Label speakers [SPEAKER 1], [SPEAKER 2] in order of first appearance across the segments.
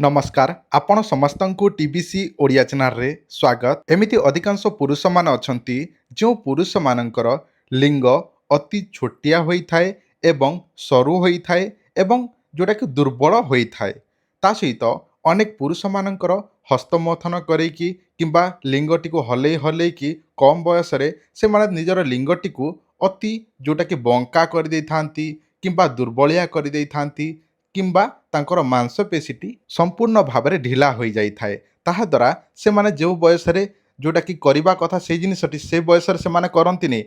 [SPEAKER 1] नमस्कार आपण समस्त को टीबीसी ओडिया चैनल रे स्वागत। एमिति अधिकांश पुरुष मान अछंती जो पुरुष मानकर लिंग अति छोटिया होई थाए एवं सरू होई थाए एवं जोटा कि दुर्बल होई थाए। ता सहित अनेक पुरुष मानकर हस्तमथन करैकी किंबा लिंगटी को हलै हलै की कम बयस रे से माने निजर लिंगटी को अति जोटा कि बंका कर दै थांती किंबा दुर्बलिया कर दै थांती किंबा तांकर मांसपेशीटी संपूर्ण भाव में ढिला हो जाए। ताहाद्वारा से माने जो बयस जोटा कि करवा कथा से जिनसटी से बयस से माने करंतिनी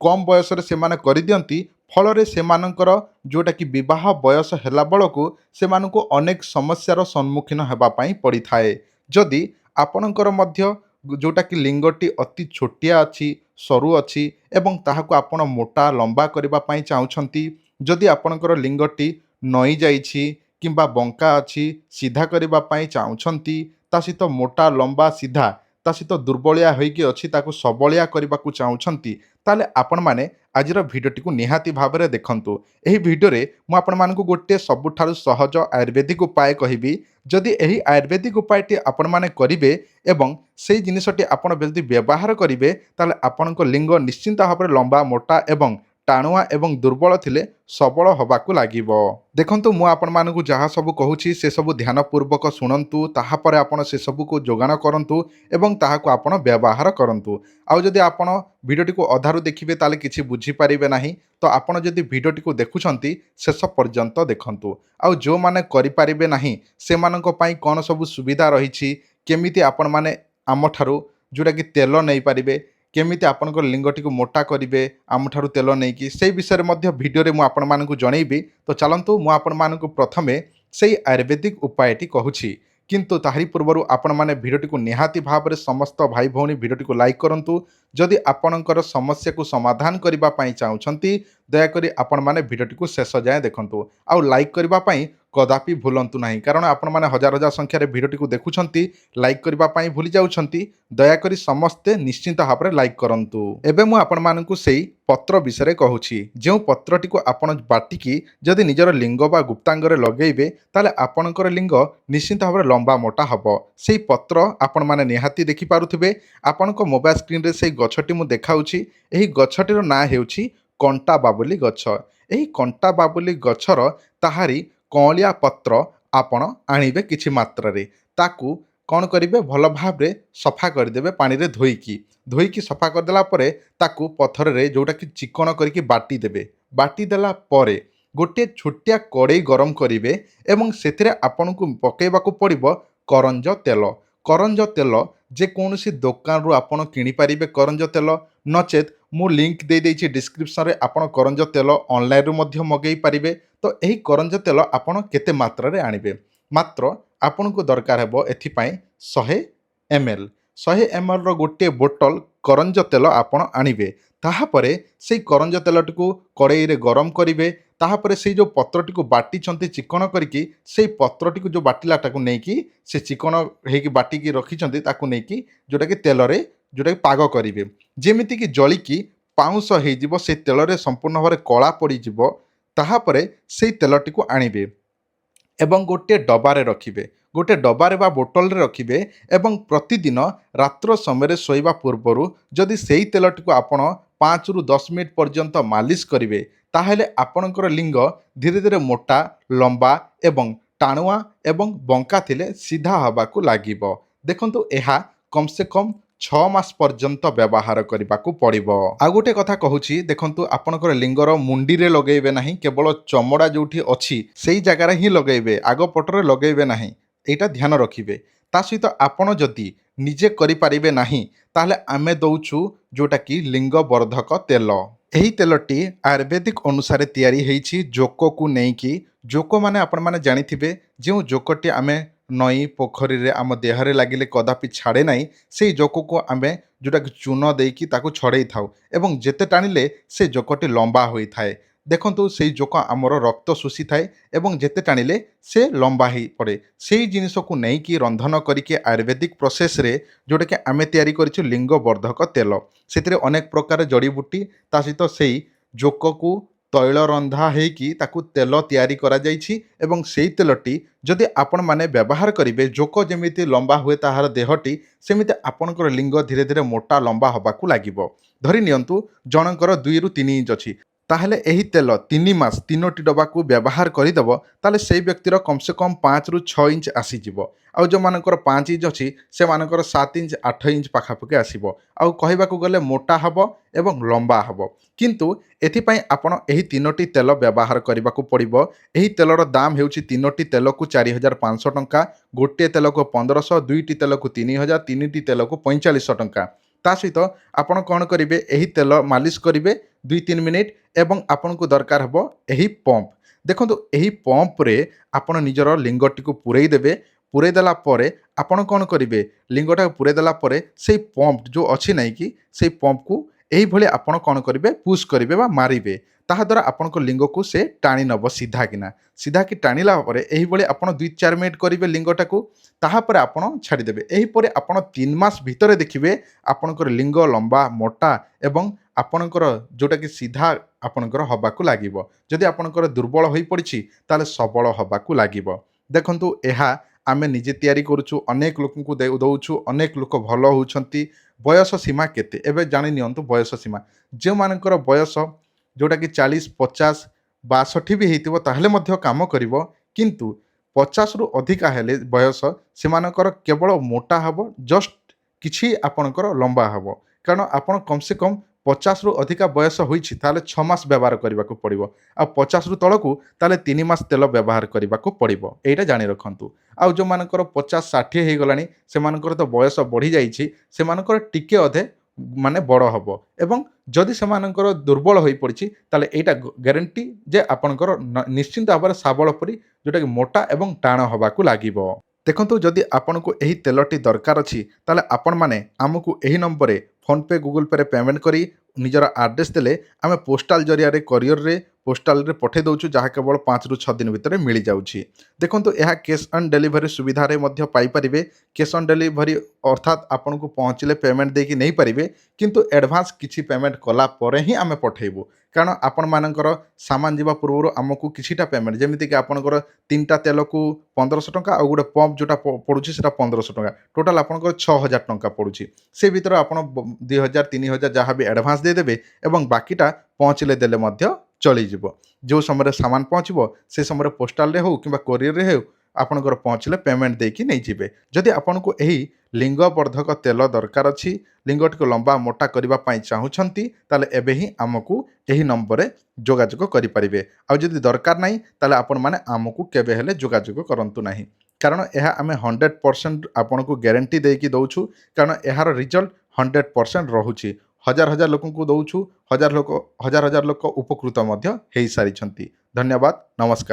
[SPEAKER 1] कम बयस से माने कर दियंती। फल से मानकर जोटा कि विवाह बयस हैला बेलू से मानकु अनेक समस्यार सम्मुखीन होगापाई पड़ी थाए। जदि आपणकर मध्य जोटा कि लिंगटी अति छोटिया अच्छी सरू अच्छी एवं ताहाको आपण मोटा लंबा करने चाहूँगी, जदि आपणकर लिंगटी नई जाइछि किंबा बंका अच्छी सीधा करने चाहूँगी, ता सहित मोटा लंबा सीधा ता सहित दुर्बलिया होइकी अच्छी ताको सबलिया करने को चाहूँगी, ताले आपण माने आजिर भिडियोटी को निहाती भाव में देखंतु। एही भिडियो रे मु आपण मानकु गोटे सबुठारु सहज आयुर्वेदिक उपाय कहिबी। जदि एही आयुर्वेदिक उपायटी आपण माने करिवे एवं सेही जिनिसटी आपण जदि व्यवहार करिवे ताले आपणक लिंग निश्चिंत भाव में लंबा मोटा एवं टाणुआ एवं दुर्बल थिले सबल होबाकू लागिबो। देखंतु मु आपण मानकु जहाँ सब कहूछि से सब ध्यानपूर्वक शुणंतु, ताहा परे आपण से सब को जोगान करंतु एवं ताहाको आपण व्यवहार करंतु। आउ जदि आपण भिडियोटी को अधारु देखिबे ताले किछि बुझी पारिबे नाही, तो आपण जदि भिडियोटी को देखुछंती शेष पर्यंत देखंतु। आउ जो माने करि पारिबे नाही से मानक पई कोन सब सुविधा रहिछि, केमिति आपण माने आमठारु जोटा कि तेल नै पारिबे, केमिति आपणक लिंगटी को मोटा करिवे आमठारु तेल नैकी, से विषय में मध्य भिडियो रे मु आपण मानकु जणैबी। तो चलंतु मु आपण मानकु प्रथमे सेही आयुर्वेदिक उपायटी कहूछि, किंतु ताहारी पूर्वरु आपण माने भिडियोटी को निहाती भाव में समस्त भाई भौणी भिडियोटी को लाइक करंतु। जदि आपणकर समस्या को समाधान करबा पई चाहूछंती दयाकरी आपण माने भिडियोटी को शेष जाए देखंतु। आउ लाइक करबा पई कदापि भूलंतु नहीं, कारण आपण माने हजार हजार संख्यार भिडियोटी को देखुछंती लाइक करबा पई भूली जाउछंती। दयाकरी समस्ते निश्चिंत भाव में लाइक करंतु। एबे मु आपण मानकु सेही पत्र विषय कहूछि, जो पत्रटी को आपण बाटिकी जदि निजर लिंग बा गुप्तांगरे लगेइबे ताले आपणकर लिंग निश्चिंत भाव में लंबा मोटा हबो। सेही पत्र आपण माने निहाती देखि पारुथिबे। आपणक मोबाइल स्क्रीन रे सेही गछटी मु देखाउछि। एही गछटीर नाम हेउछि कंटा बाबुली गछ। एही कंटा बाबुली गछर ताहारी कौलिया पत्र आपण आनिबे किछि मात्रा रे, ताकू कौन करेंगे भल भाव में सफा करदे पानी रे धोईकी सफा करदेला परे ताकू पत्थर रे जोटा कि चिकन करके बाटी देबे। बाटी देला परे गोटे छोटिया कड़ई गरम करेंगे एवं सेथिरे आपनकु पकेबाकू पड़िबो करंज तेल। करंज तेल जेकोसी दुकान रु आपण किनि पारिबे करंज तेल, नचेत मु लिंक दे देइछि डिस्क्रिप्शन रे, आपण करंज तेल ऑनलाइन रु मध्य मगेई पारिबे। तो एही करंज तेल आपण केते मात्रा रे आनिबे, मात्र आपन को दरकार हेबो एथिपाई 100 ml 100 ml रो गोटे बोतल करंज तेल आपण आनिबे। ताहापरे सेही करंज तेलटी को कड़ई रे गरम करिवे। ताहापरे सेही जो पत्रटी को बाटी छंती चिकन करिकी सेही पत्रटी को जो बाटिलाटा को नेकी से चिकन हेकी बाटिकी रखी छंती ताकू नेकी जोटा कि तेल रे जोटा कि पाग करिवे, जेमिति कि जलिकी पाउंस हे जिवो से तेल रे संपूर्ण भाव कला पड़ी जिवो। ताहापरे सेही तेलटी को आनिबे एवं गोटे डबारे रखिबे, गोटे डबारे बा बोतल रे रखिबे एवं प्रतिदिन रात्र समय शोइबा पूर्वरु जदि सेही तेलटी को आपण 5 रु 10 मिनिट पर्यंत मालिश करिवे ताहेले आपणकर लिंग धीरे धीरे मोटा लंबा एवं टाणुआ एवं बंका थिले सीधा हबाकू लागिबो। देखंतु एहा कम से कम 6 मास पर्यंत व्यवहार करने पड़िबो। आ गोटे कथा कहूछि, देखंतु आपणकर लिंगर मुंडी रे लगेइबे नाही, केवल चमड़ा जोठी अछि सेही जगह रे ही लगेइबे, आग पटरे लगेइबे नाही, एटा ध्यान रखिबे। ता सहित आपण जदि निजे करि पारिबे नाही ताहले आमे दउछु जोटा कि लिंग वर्धक तेल। एही तेलटी आयुर्वेदिक अनुसार तैयारी हेइछि जोको को नेइकी। जोको माने आपण माने जानिथिबे, जो जोकोटी आमे नई पोखरी रे आम देहरे लागिले कदापि छाड़े नाही, से जोको को आमे जोटा कि चून देकी ताकू छड़े थाउ एवं जेते टाणिले से जोकोटी लंबा होई थाए। देखंतु सेही जोक आमर रक्त शोषी थाए एवं जेते टाणिले से लंबा ही पड़े। सेही जिनिस को नेइकी रंधन करिके आयुर्वेदिक प्रोसेस रे जोटा कि आमे तैयारी करिछु लिंग वर्धक तेल। सेतिरे अनेक प्रकार जड़ीबूटी ता सहित सेही जोको को ତୈଳ ରନ୍ଧା ହେଇକି ତାକୁ ତେଲ ତିଆରି କରାଯାଇଛି ଏବଂ ସେଇ ତେଲଟି ଯଦି ଆପଣମାନେ ବ୍ୟବହାର କରିବେ, ଜୋକ ଯେମିତି ଲମ୍ବା ହୁଏ ତାହାର ଦେହଟି, ସେମିତି ଆପଣଙ୍କର ଲିଙ୍ଗ ଧୀରେ ଧୀରେ ମୋଟା ଲମ୍ବା ହେବାକୁ ଲାଗିବ। ଧରି ନିଅନ୍ତୁ ଜଣଙ୍କର 2ରୁ 3 ଇଞ୍ଚ ଅଛି, ତାହେଲେ ଏହି ତେଲ 3 ମାସ 3ଟି ଡବାକୁ ବ୍ୟବହାର କରିଦେବ, ତାହେଲେ ସେଇ ବ୍ୟକ୍ତିର କମ୍ ସେ କମ୍ 5ରୁ 6 ଇଞ୍ଚ ଆସିଯିବ। ଆଉ ଯେଉଁମାନଙ୍କର 5 ଇଞ୍ଚ ଅଛି ସେମାନଙ୍କର 7 ଇଞ୍ଚ 8 ଇଞ୍ଚ ପାଖାପାଖି ଆସିବ। ଆଉ କହିବାକୁ ଗଲେ ମୋଟା ହେବ ଏବଂ ଲମ୍ବା ହେବ। କିନ୍ତୁ ଏଥିପାଇଁ ଆପଣ ଏହି 3ଟି ତେଲ ବ୍ୟବହାର କରିବାକୁ ପଡ଼ିବ। ଏହି ତେଲର ଦାମ୍ ହେଉଛି 3ଟି ତେଲକୁ 4,500 ଟଙ୍କା, ଗୋଟିଏ ତେଲକୁ 1,500, 2ଟି ତେଲକୁ 3,000, 3ଟି ତେଲକୁ 4,500 ଟଙ୍କା। ତା ସହିତ ଆପଣ କ'ଣ କରିବେ, ଏହି ତେଲ ମାଲିସ କରିବେ 2-3 ମିନିଟ୍ ଏବଂ ଆପଣଙ୍କୁ ଦରକାର ହେବ ଏହି ପମ୍ପ। ଦେଖନ୍ତୁ ଏହି ପମ୍ପରେ ଆପଣ ନିଜର ଲିଙ୍ଗଟିକୁ ପୂରେଇ ଦେବେ। ପୂରେଇ ଦେଲା ପରେ ଆପଣ କ'ଣ କରିବେ, ଲିଙ୍ଗଟାକୁ ପୂରେଇ ଦେଲା ପରେ ସେଇ ପମ୍ପ ଯେଉଁ ଅଛି ନାହିଁ କି, ସେଇ ପମ୍ପକୁ ଏଇଭଳି ଆପଣ କ'ଣ କରିବେ, ପୁସ୍ କରିବେ ବା ମାରିବେ। ତାହାଦ୍ୱାରା ଆପଣଙ୍କ ଲିଙ୍ଗକୁ ସେ ଟାଣି ନେବ ସିଧାକି ଟାଣିଲା ପରେ ଏହିଭଳି ଆପଣ 2-4 ମିନିଟ୍ କରିବେ ଲିଙ୍ଗଟାକୁ। ତାହାପରେ ଆପଣ ଛାଡ଼ିଦେବେ। ଏହିପରି ଆପଣ 3 ମାସ ଭିତରେ ଦେଖିବେ ଆପଣଙ୍କର ଲିଙ୍ଗ ଲମ୍ବା ମୋଟା ଏବଂ ଆପଣଙ୍କର ଯେଉଁଟାକି ସିଧା ଆପଣଙ୍କର ହେବାକୁ ଲାଗିବ। ଯଦି ଆପଣଙ୍କର ଦୁର୍ବଳ ହୋଇପଡ଼ିଛି ତାହେଲେ ସବଳ ହେବାକୁ ଲାଗିବ। ଦେଖନ୍ତୁ ଏହା ଆମେ ନିଜେ ତିଆରି କରୁଛୁ, ଅନେକ ଲୋକଙ୍କୁ ଦେଉଛୁ, ଅନେକ ଲୋକ ଭଲ ହେଉଛନ୍ତି। ବୟସ ସୀମା କେତେ ଏବେ ଜାଣି ନିଅନ୍ତୁ। ବୟସ ସୀମା ଯେଉଁମାନଙ୍କର ବୟସ ଯେଉଁଟାକି 40, 50, 62 ବି ହେଇଥିବ ତାହେଲେ ମଧ୍ୟ କାମ କରିବ। କିନ୍ତୁ 50ରୁ ଅଧିକା ହେଲେ ବୟସ ସେମାନଙ୍କର କେବଳ ମୋଟା ହେବ, ଜଷ୍ଟ କିଛି ଆପଣଙ୍କର ଲମ୍ବା ହେବ। କାରଣ ଆପଣ କମ୍ ସେ କମ୍ 50ରୁ ଅଧିକା ବୟସ ହୋଇଛି ତାହେଲେ 6 ମାସ ବ୍ୟବହାର କରିବାକୁ ପଡ଼ିବ। ଆଉ 50ରୁ ତଳକୁ ତାହେଲେ 3 ମାସ ତେଲ ବ୍ୟବହାର କରିବାକୁ ପଡ଼ିବ। ଏଇଟା ଜାଣି ରଖନ୍ତୁ। ଆଉ ଯେଉଁମାନଙ୍କର 50, 60 ହେଇଗଲାଣି ସେମାନଙ୍କର ତ ବୟସ ବଢ଼ିଯାଇଛି, ସେମାନଙ୍କର ଟିକେ ଅଧେ ମାନେ ବଡ଼ ହେବ ଏବଂ ଯଦି ସେମାନଙ୍କର ଦୁର୍ବଳ ହୋଇପଡ଼ିଛି ତାହେଲେ ଏଇଟା ଗ୍ୟାରେଣ୍ଟି ଯେ ଆପଣଙ୍କର ନିଶ୍ଚିନ୍ତ ଭାବରେ ଶାବଳ ପରି ଯେଉଁଟାକି ମୋଟା ଏବଂ ଟାଣ ହେବାକୁ ଲାଗିବ। ଦେଖନ୍ତୁ ଯଦି ଆପଣଙ୍କୁ ଏହି ତେଲଟି ଦରକାର ଅଛି ତାହେଲେ ଆପଣମାନେ ଆମକୁ ଏହି ନମ୍ବରରେ ଫୋନ୍ପେ, ଗୁଗଲ୍ ପେରେ ପେମେଣ୍ଟ କରି ନିଜର ଆଡ୍ରେସ୍ ଦେଲେ ଆମେ ପୋଷ୍ଟାଲ ଜରିଆରେ କୋରିଅରରେ ପୋଷ୍ଟାଲରେ ପଠାଇ ଦେଉଛୁ, ଯାହା କେବଳ 5ରୁ 6 ଦିନ ଭିତରେ ମିଳିଯାଉଛି। ଦେଖନ୍ତୁ ଏହା କ୍ୟାସ୍ ଅନ୍ ଡେଲିଭରି ସୁବିଧାରେ ମଧ୍ୟ ପାଇପାରିବେ। କ୍ୟାସ୍ ଅନ୍ ଡେଲିଭରି ଅର୍ଥାତ୍ ଆପଣଙ୍କୁ ପହଞ୍ଚିଲେ ପେମେଣ୍ଟ ଦେଇକି ନେଇପାରିବେ, କିନ୍ତୁ ଆଡ଼ଭାନ୍ସ କିଛି ପେମେଣ୍ଟ କଲା ପରେ ହିଁ ଆମେ ପଠାଇବୁ। କାରଣ ଆପଣମାନଙ୍କର ସାମାନ ଯିବା ପୂର୍ବରୁ ଆମକୁ କିଛିଟା ପେମେଣ୍ଟ, ଯେମିତିକି ଆପଣଙ୍କର 3ଟା ତେଲକୁ 1,500 ଟଙ୍କା ଆଉ ଗୋଟେ ପମ୍ପ ଯେଉଁଟା ପଡ଼ୁଛି ସେଇଟା 1,500 ଟଙ୍କା, ଟୋଟାଲ୍ ଆପଣଙ୍କର 6,000 ଟଙ୍କା ପଡ଼ୁଛି। ସେ ଭିତରେ ଆପଣ 2,000 3,000 ଯାହା ବି ଆଡ଼ଭାନ୍ସ ଦେଇଦେବେ ଏବଂ ବାକିଟା ପହଞ୍ଚିଲେ ଦେଲେ ମଧ୍ୟ ଚଳିଯିବ। ଯେଉଁ ସମୟରେ ସାମାନ ପହଞ୍ଚିବ ସେ ସମୟରେ ପୋଷ୍ଟାଲରେ ହେଉ କିମ୍ବା କୋରିଅରରେ ହେଉ ଆପଣଙ୍କର ପହଞ୍ଚିଲେ ପେମେଣ୍ଟ ଦେଇକି ନେଇଯିବେ। ଯଦି ଆପଣଙ୍କୁ ଏହି ଲିଙ୍ଗବର୍ଦ୍ଧକ ତେଲ ଦରକାର ଅଛି, ଲିଙ୍ଗଟିକୁ ଲମ୍ବା ମୋଟା କରିବା ପାଇଁ ଚାହୁଁଛନ୍ତି, ତାହେଲେ ଏବେ ହିଁ ଆମକୁ ଏହି ନମ୍ବରରେ ଯୋଗାଯୋଗ କରିପାରିବେ। ଆଉ ଯଦି ଦରକାର ନାହିଁ ତାହେଲେ ଆପଣମାନେ ଆମକୁ କେବେ ହେଲେ ଯୋଗାଯୋଗ କରନ୍ତୁ ନାହିଁ। କାରଣ ଏହା ଆମେ 100% ଆପଣଙ୍କୁ ଗ୍ୟାରେଣ୍ଟି ଦେଇକି ଦେଉଛୁ। କାରଣ ଏହାର ରିଜଲ୍ଟ 100% ରହୁଛି। ହଜାର ହଜାର ଲୋକଙ୍କୁ ଦେଉଛୁ, ହଜାର ହଜାର ଲୋକ ଉପକୃତ ମଧ୍ୟ ହେଇସାରିଛନ୍ତି। ଧନ୍ୟବାଦ, ନମସ୍କାର।